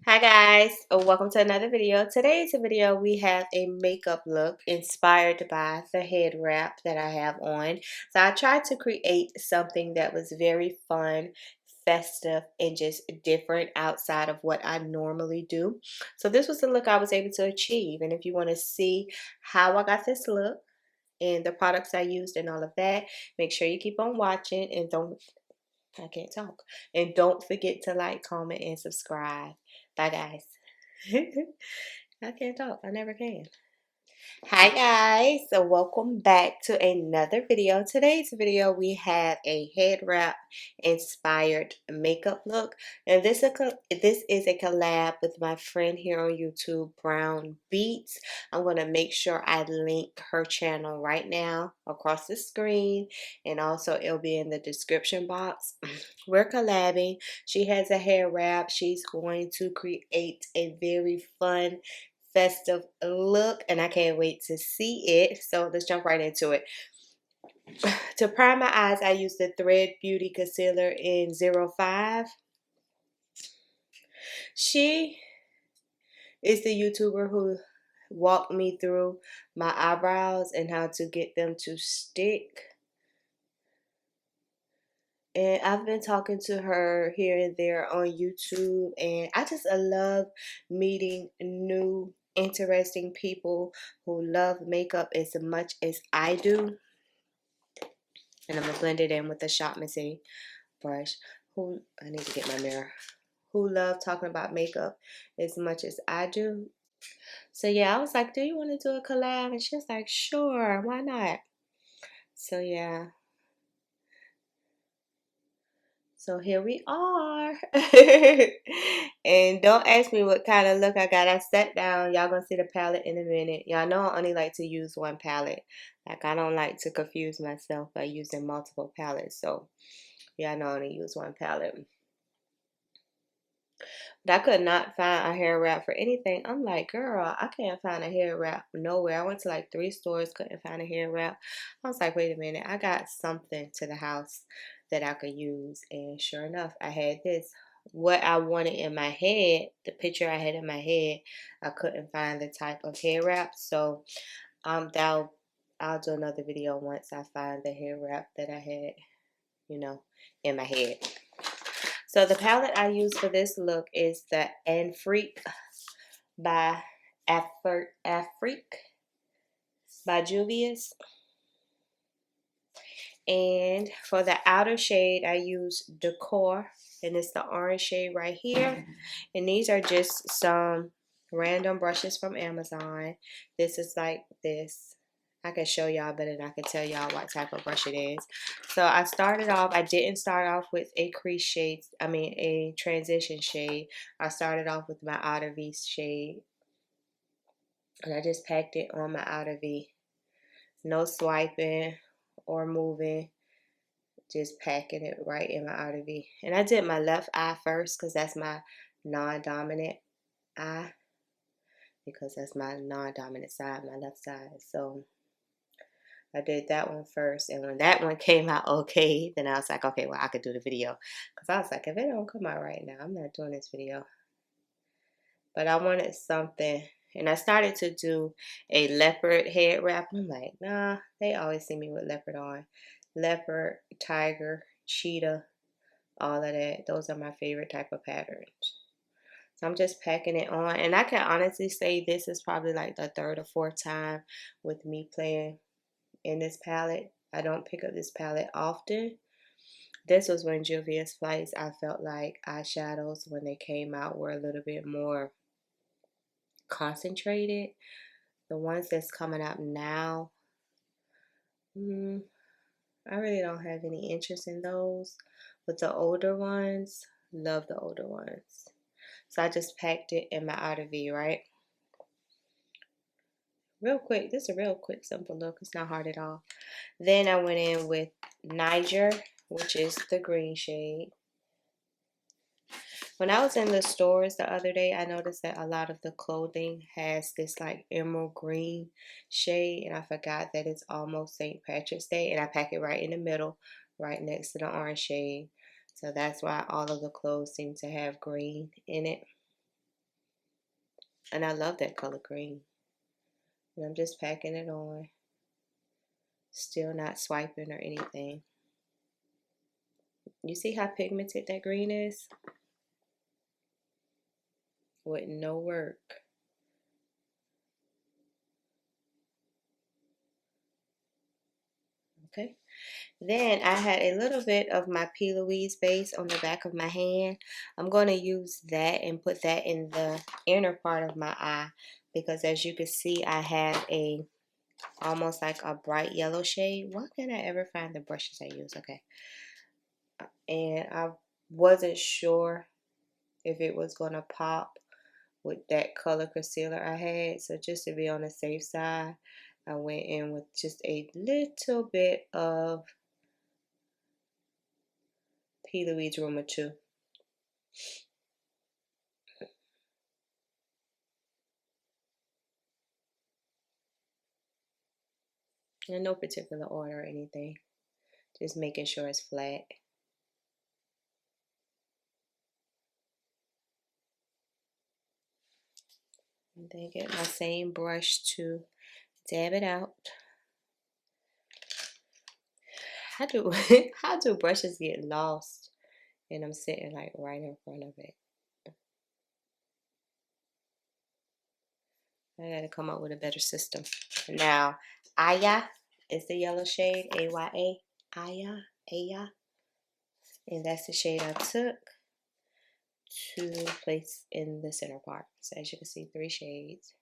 Hi guys, welcome to another video. Today's video we have a makeup look inspired by the head wrap that I have on. So I tried to create something that was very fun, festive, and just different outside of what I normally do. So this was the look I was able to achieve. And if you want to see how I got this look and the products I used and all of that, make sure you keep on watching and I can't talk. And don't forget to like, comment, and subscribe. Bye, guys. I can't talk. I never can. Hi guys, so welcome back to another video. Today's video we have a head wrap inspired makeup look, and this is a collab with my friend here on YouTube, BrownBeatss. I'm going to make sure I link her channel right now across the screen, and also it'll be in the description box. We're collabing. She has a hair wrap. She's going to create a very fun festive look, and I can't wait to see it. So let's jump right into it. To prime my eyes, I use the Thread Beauty Concealer in 05. She is the YouTuber who walked me through my eyebrows and how to get them to stick. And I've been talking to her here and there on YouTube, and I just love meeting new interesting people who love makeup as much as I do. And I'm gonna blend it in with the Shop Missy brush. I need to get my mirror. Who love talking about makeup as much as I do. So yeah, I was like, do you want to do a collab? And she was like, sure, why not? So yeah. So here we are. And don't ask me what kind of look I got. I sat down. Y'all gonna see the palette in a minute. Y'all know I only like to use one palette. Like, I don't like to confuse myself by using multiple palettes. So yeah, I know I only use one palette. But I could not find a hair wrap for anything. I'm like, girl, I can't find a hair wrap nowhere. I went to like 3 stores, couldn't find a hair wrap. I was like, wait a minute, I got something to the house that I could use. And sure enough, I had this. What I wanted in my head, the picture I had in my head, I couldn't find the type of hair wrap. So I'll do another video once I find the hair wrap that I had, in my head. So the palette I use for this look is the Afrique by Afrique by Juvia'splace. And for the outer shade, I use Decor, and it's the orange shade right here. And these are just some random brushes from Amazon. This is like this. I can show y'all better than I can tell y'all what type of brush it is. So I didn't start off with a crease shade, a transition shade. I started off with my outer V shade. And I just packed it on my outer V. No swiping or moving. Just packing it right in my outer V. And I did my left eye first because that's my non-dominant eye. Because that's my non-dominant side, my left side. So I did that one first. And when that one came out okay, then I was like, okay, well, I could do the video. Because I was like, if it don't come out right now, I'm not doing this video. But I wanted something. And I started to do a leopard head wrap. I'm like, nah, they always see me with leopard on. Leopard, tiger, cheetah, all of that. Those are my favorite type of patterns. So I'm just packing it on. And I can honestly say this is probably like the 3rd or 4th time with me playing in this palette. I don't pick up this palette often. This was when juvia'splace, I felt like eyeshadows when they came out were a little bit more concentrated. The ones that's coming up now, I really don't have any interest in those. But the older ones, love the older ones. So I just packed it in my outer V, right? Real quick. This is a real quick, simple look. It's not hard at all. Then I went in with Niger, which is the green shade. When I was in the stores the other day, I noticed that a lot of the clothing has this like emerald green shade, and I forgot that it's almost St. Patrick's Day, and I pack it right in the middle, right next to the orange shade. So that's why all of the clothes seem to have green in it. And I love that color green. And I'm just packing it on. Still not swiping or anything. You see how pigmented that green is? With no work. Okay. Then I had a little bit of my P. Louise base on the back of my hand. I'm going to use that and put that in the inner part of my eye. Because as you can see, I have a almost like a bright yellow shade. Why can't I ever find the brushes I use? Okay. And I wasn't sure if it was going to pop with that color concealer I had. So just to be on the safe side, I went in with just a little bit of P. Louise Rumor 2. In no particular order or anything. Just making sure it's flat. And then get my same brush to dab it out. How do how do brushes get lost? And I'm sitting like right in front of it. I gotta come up with a better system. Now, Aya is the yellow shade, A-Y-A. Aya, Aya. And that's the shade I took to place in the center part. So as you can see, 3 shades.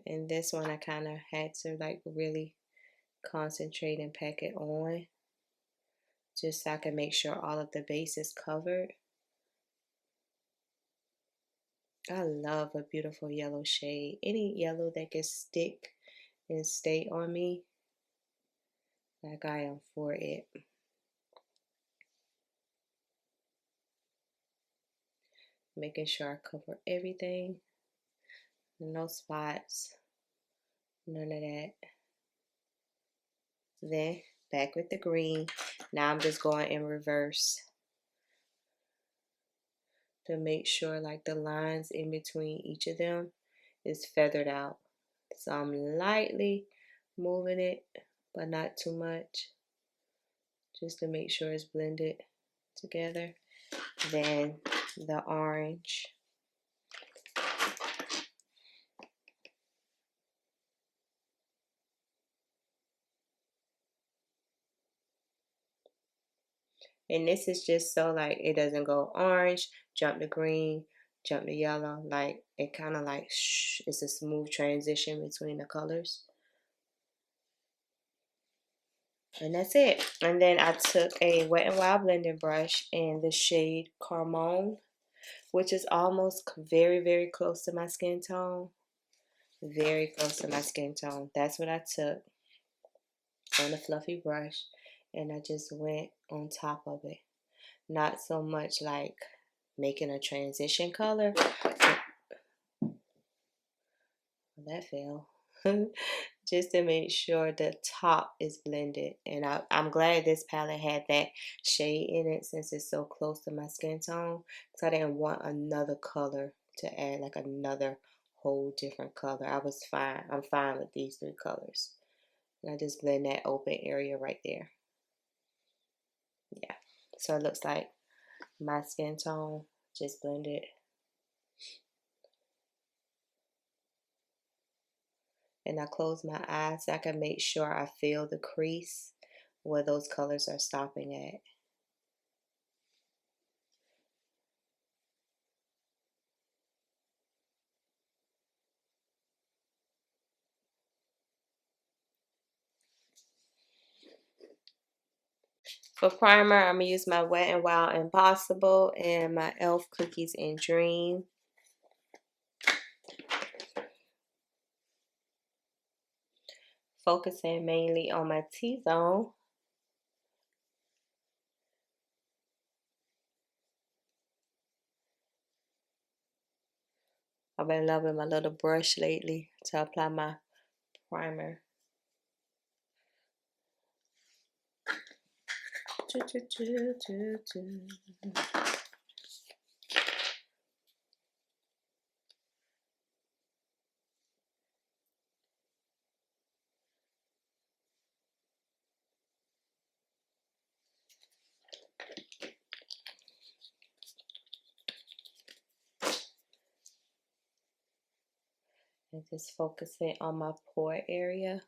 And this one I kind of had to like really concentrate and pack it on. Just so I can make sure all of the base is covered. I love a beautiful yellow shade. Any yellow that can stick and stay on me, like I am for it. Making sure I cover everything. No spots. None of that. Then back with the green. Now I'm just going in reverse to make sure like the lines in between each of them is feathered out. So I'm lightly moving it, but not too much, just to make sure it's blended together. Then the orange. And this is just so like it doesn't go orange, jump to green, jump to yellow. Like it kind of like it's a smooth transition between the colors. And that's it. And then I took a Wet n Wild blending brush in the shade Carmone, which is almost very, very close to my skin tone. Very close to my skin tone. That's what I took on a fluffy brush. And I just went on top of it. Not so much like making a transition color. That fell. Just to make sure the top is blended. And I'm glad this palette had that shade in it since it's so close to my skin tone. So I didn't want another color to add, like another whole different color. I was fine. I'm fine with these 3 colors. And I just blend that open area right there. Yeah. So it looks like my skin tone just blended. And I close my eyes so I can make sure I feel the crease where those colors are stopping at. For primer, I'm going to use my Wet n Wild Impossible and my e.l.f. Cookies and Dream. Focusing mainly on my T-zone. I've been loving my little brush lately to apply my primer. And just focusing on my pore area.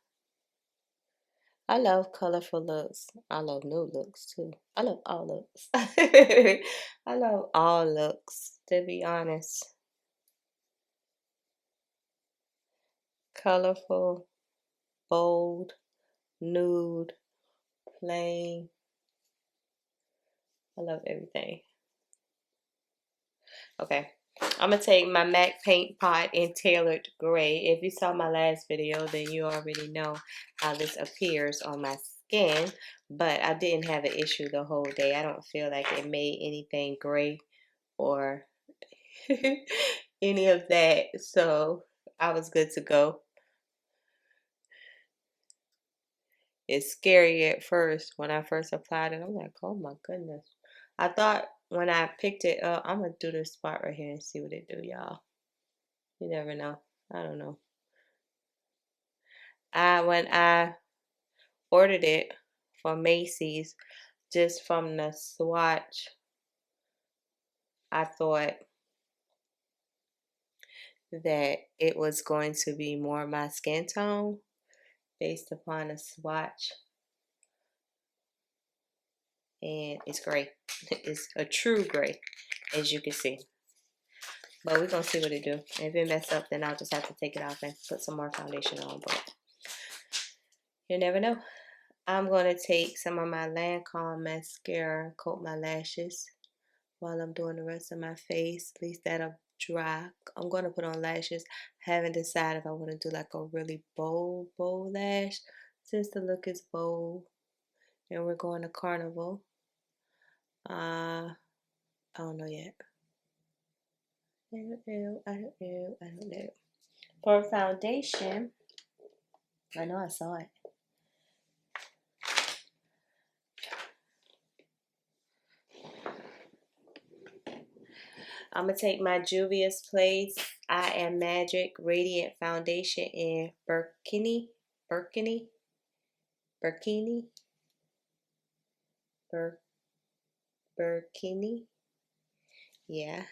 I love colorful looks. I love new looks too. I love all looks. I love all looks, to be honest. Colorful, bold, nude, plain. I love everything. Okay. I'm going to take my MAC paint pot in tailored gray. If you saw my last video, then you already know how this appears on my skin. But I didn't have an issue the whole day. I don't feel like it made anything gray or any of that. So I was good to go. It's scary at first. When I first applied it, I'm like, oh my goodness. I thought when I picked it up, I'm going to do this spot right here and see what it do, y'all. You never know. I don't know. When I ordered it from Macy's, just from the swatch, I thought that it was going to be more my skin tone based upon the swatch. And it's gray. It's a true gray, as you can see. But we're going to see what it do. If it mess up, then I'll just have to take it off and put some more foundation on. But you never know. I'm going to take some of my Lancome mascara and coat my lashes while I'm doing the rest of my face. At least that'll dry. I'm going to put on lashes. I haven't decided if I want to do like a really bold lash, since the look is bold. And we're going to Carnival. I don't know yet. I don't know. For foundation, I know I saw it. I'm going to take my juvia'splace I Am Magic Radiant Foundation in Burkini. Yeah.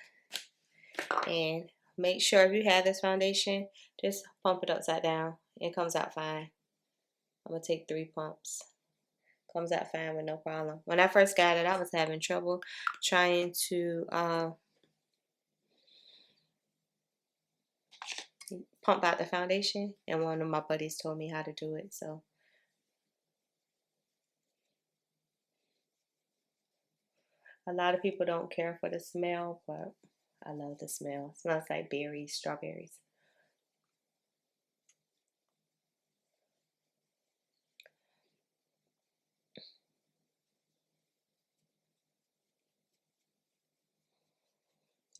And make sure if you have this foundation, just pump it upside down. It comes out fine. I'm going to take 3 pumps. Comes out fine with no problem. When I first got it, I was having trouble trying to pump out the foundation, and one of my buddies told me how to do it. So a lot of people don't care for the smell, but I love the smell. It smells like berries, strawberries.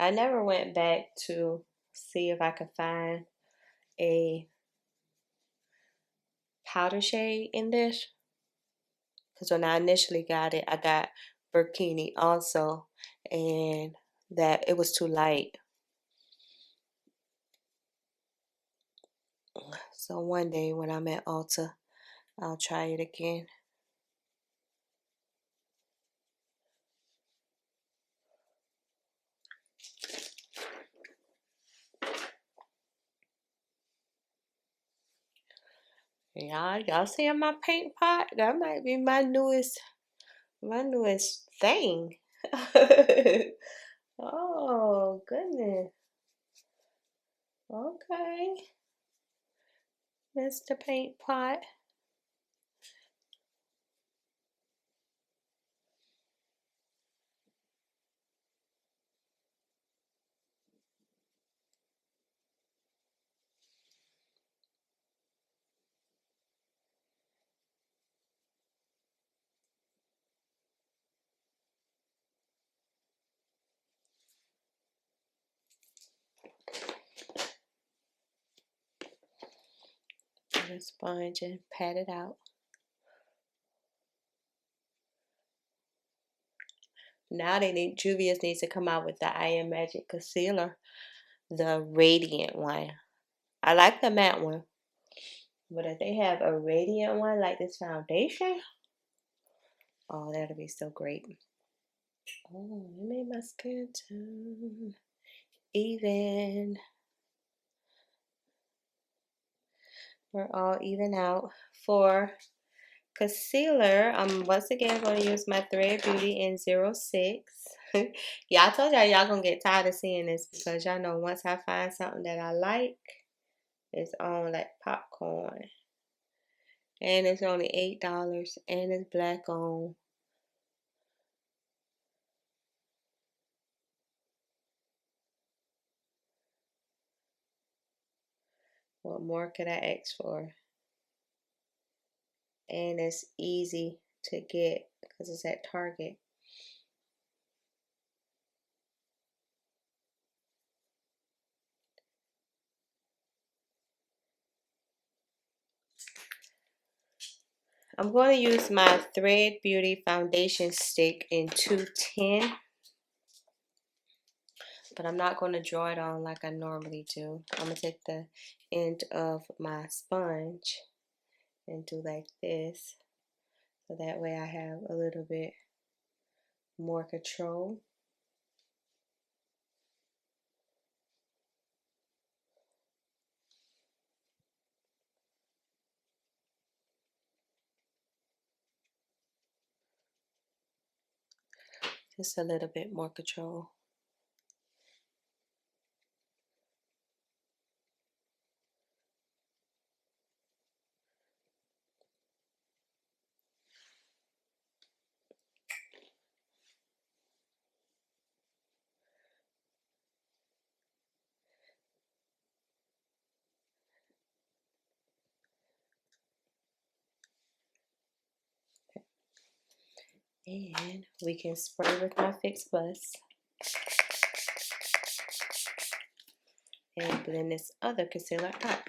I never went back to see if I could find a powder shade in this, because when I initially got it, I got Burkini also, and that it was too light. So one day when I'm at Ulta, I'll try it again. Y'all see my paint pot? That might be my newest thing. Oh goodness. Okay. Mr. Paint Pot. Get a sponge and pat it out. Now Juvia's needs to come out with the I Am Magic concealer, the radiant one. I like the matte one, but if they have a radiant one like this foundation, oh, that'll be so great. Oh, it made my skin tone even. We're all even out. For concealer, I'm once again going to use my Thread Beauty in 06. Yeah, I told y'all gonna get tired of seeing this because y'all know once I find something that I like, it's on like popcorn. And it's only $8 and it's black on. What more could I ask for? And it's easy to get because it's at Target. I'm going to use my Thread Beauty foundation stick in 210. But I'm not going to draw it on like I normally do. I'm going to take the end of my sponge and do like this. So that way I have a little bit more control. Just a little bit more control. And we can spray with my Fix Plus and blend this other concealer out.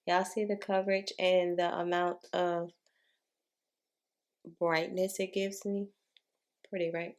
Y'all see the coverage and the amount of brightness it gives me? Pretty, right?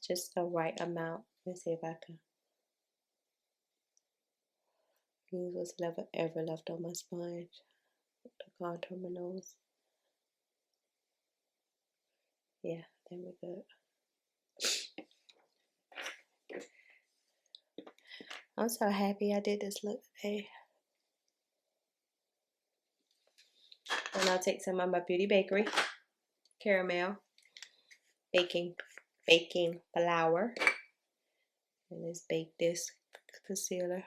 Just the right amount. Let's see if I can use what's ever left on my sponge to contour my nose. Yeah, then we're good. I'm so happy I did this look today. And I'll take some of my Beauty Bakery caramel baking flour and just bake this concealer.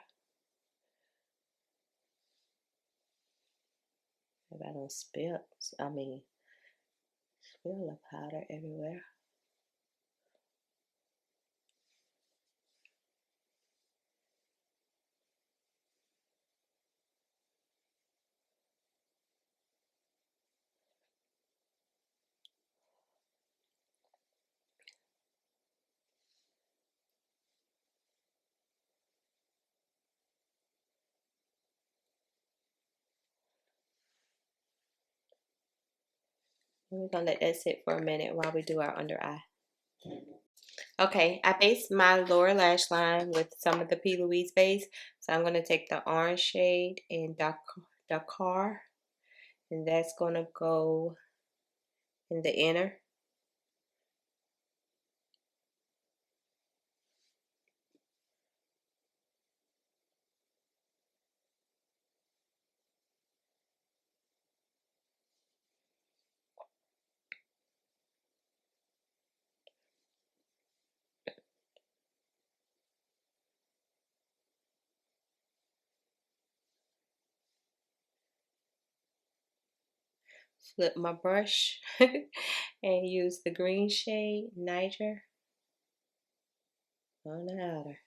If I don't spill the powder everywhere. We're gonna let that sit for a minute while we do our under eye. Okay, I based my lower lash line with some of the Louise base. So I'm going to take the orange shade in Dakar, and that's going to go in the inner. Flip my brush and use the green shade Niger on the outer.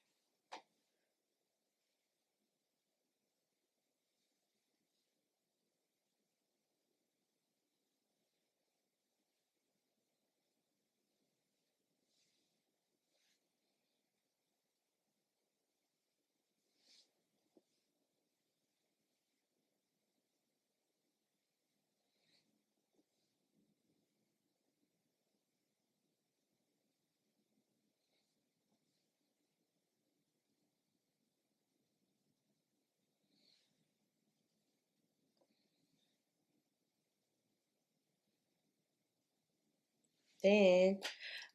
Then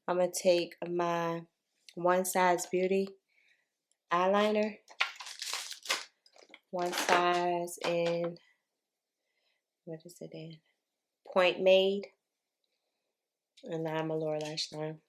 I'm going to take my One Size Beauty eyeliner, One Size in, what is it in? Point Made, and now my lower lash line.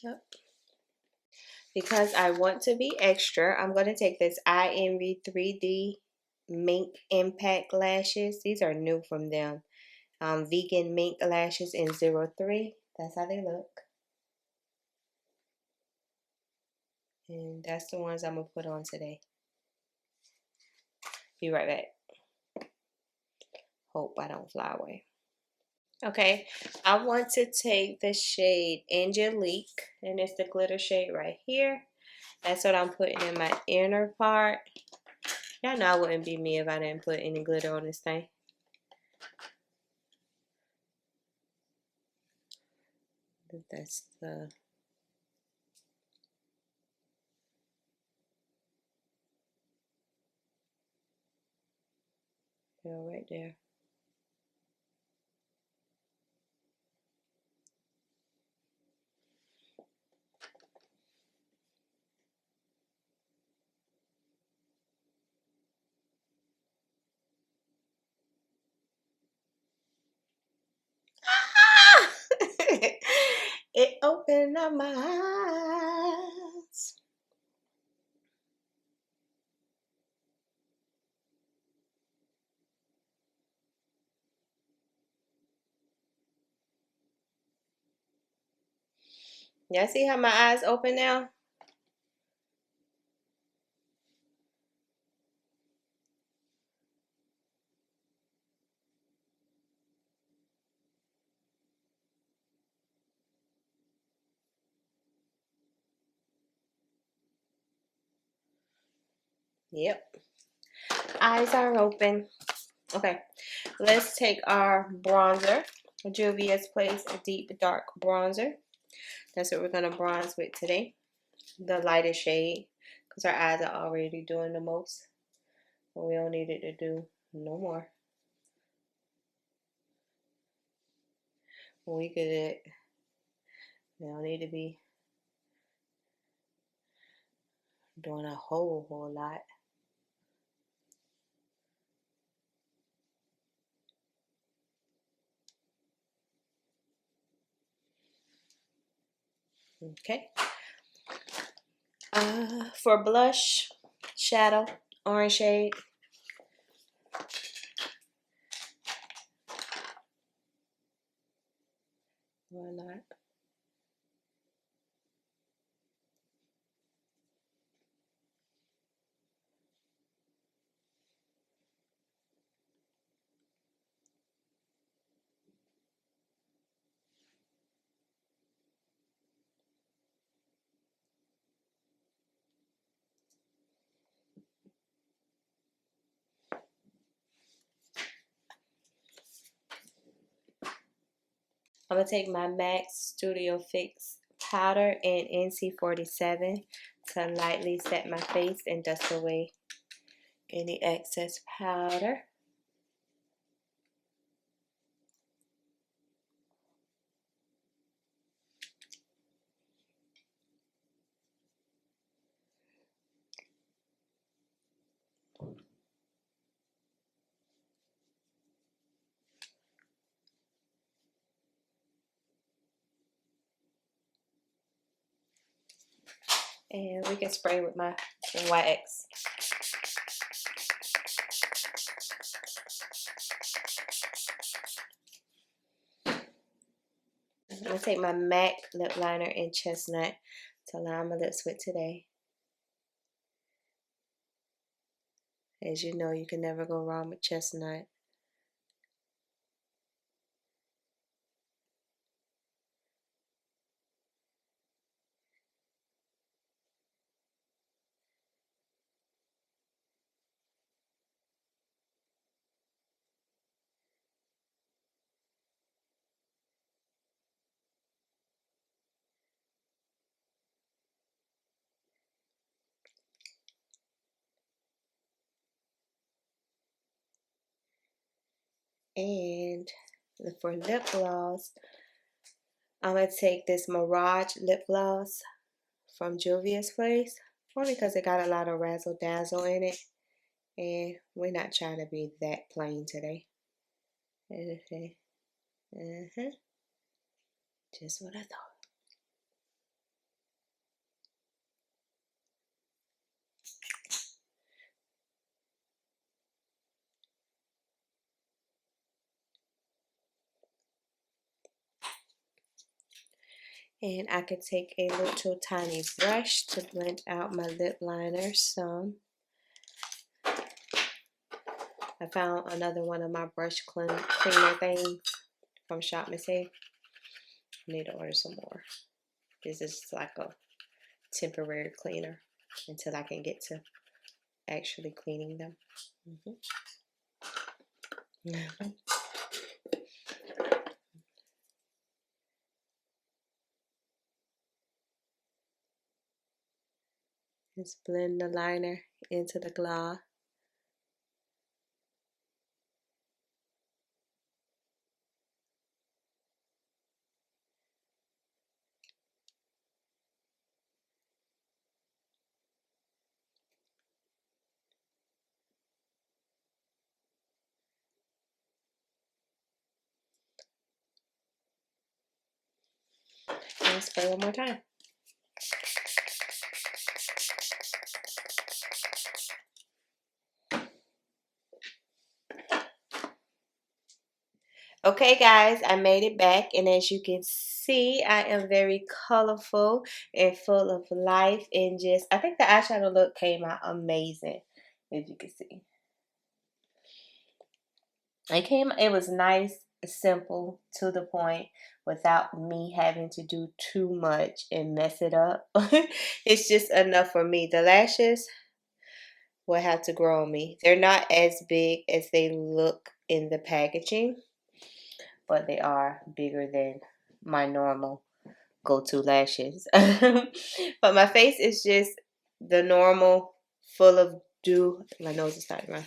Yep. Because I want to be extra, I'm going to take this INV 3D Mink Impact Lashes. These are new from them. Vegan Mink Lashes in 03. That's how they look. And that's the ones I'm going to put on today. Be right back. Hope I don't fly away. Okay, I want to take the shade Angelique, and it's the glitter shade right here. That's what I'm putting in my inner part. Y'all know it wouldn't be me if I didn't put any glitter on this thing. That's the right there. It opened up my eyes. Y'all see how my eyes open now? Yep. Eyes are open. Okay. Let's take our bronzer. Juvia'splace Deep Dark Bronzer. That's what we're going to bronze with today. The lighter shade. Because our eyes are already doing the most. But we don't need it to do no more. We could. We don't need to be doing a whole lot. Okay. For blush, shadow, orange shade. Why not? I'm going to take my MAC Studio Fix powder in NC47 to lightly set my face and dust away any excess powder. And we can spray with my wax. I'm going to take my MAC lip liner in Chestnut to line my lips with today. As you know, you can never go wrong with Chestnut. And for lip gloss, I'm going to take this Mirage lip gloss from juvia'splace, only because it got a lot of razzle dazzle in it, and we're not trying to be that plain today. Just what I thought. And I could take a little tiny brush to blend out my lip liner some. I found another one of my brush cleaner things from Shop Miss A. I need to order some more. This is like a temporary cleaner until I can get to actually cleaning them. Just blend the liner into the gloss. And spray one more time. Okay guys, I made it back, and as you can see, I am very colorful and full of life, and just, I think the eyeshadow look came out amazing, as you can see. It was nice, simple, to the point, without me having to do too much and mess it up. It's just enough for me. The lashes will have to grow on me. They're not as big as they look in the packaging, but they are bigger than my normal go-to lashes. But my face is just the normal, full of dew. My nose is starting to run.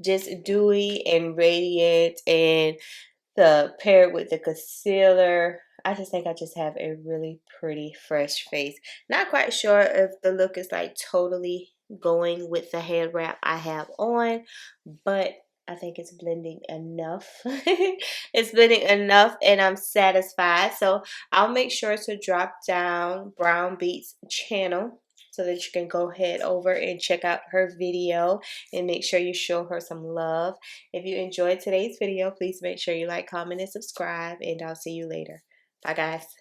Just dewy and radiant, and the paired with the concealer, I just think I just have a really pretty fresh face. Not quite sure if the look is like totally going with the head wrap I have on, but I think it's blending enough. It's blending enough, and I'm satisfied. So I'll make sure to drop down BrownBeatss Channel so that you can go ahead over and check out her video and make sure you show her some love. If you enjoyed today's video, please make sure you like, comment, and subscribe, and I'll see you later. Bye, guys.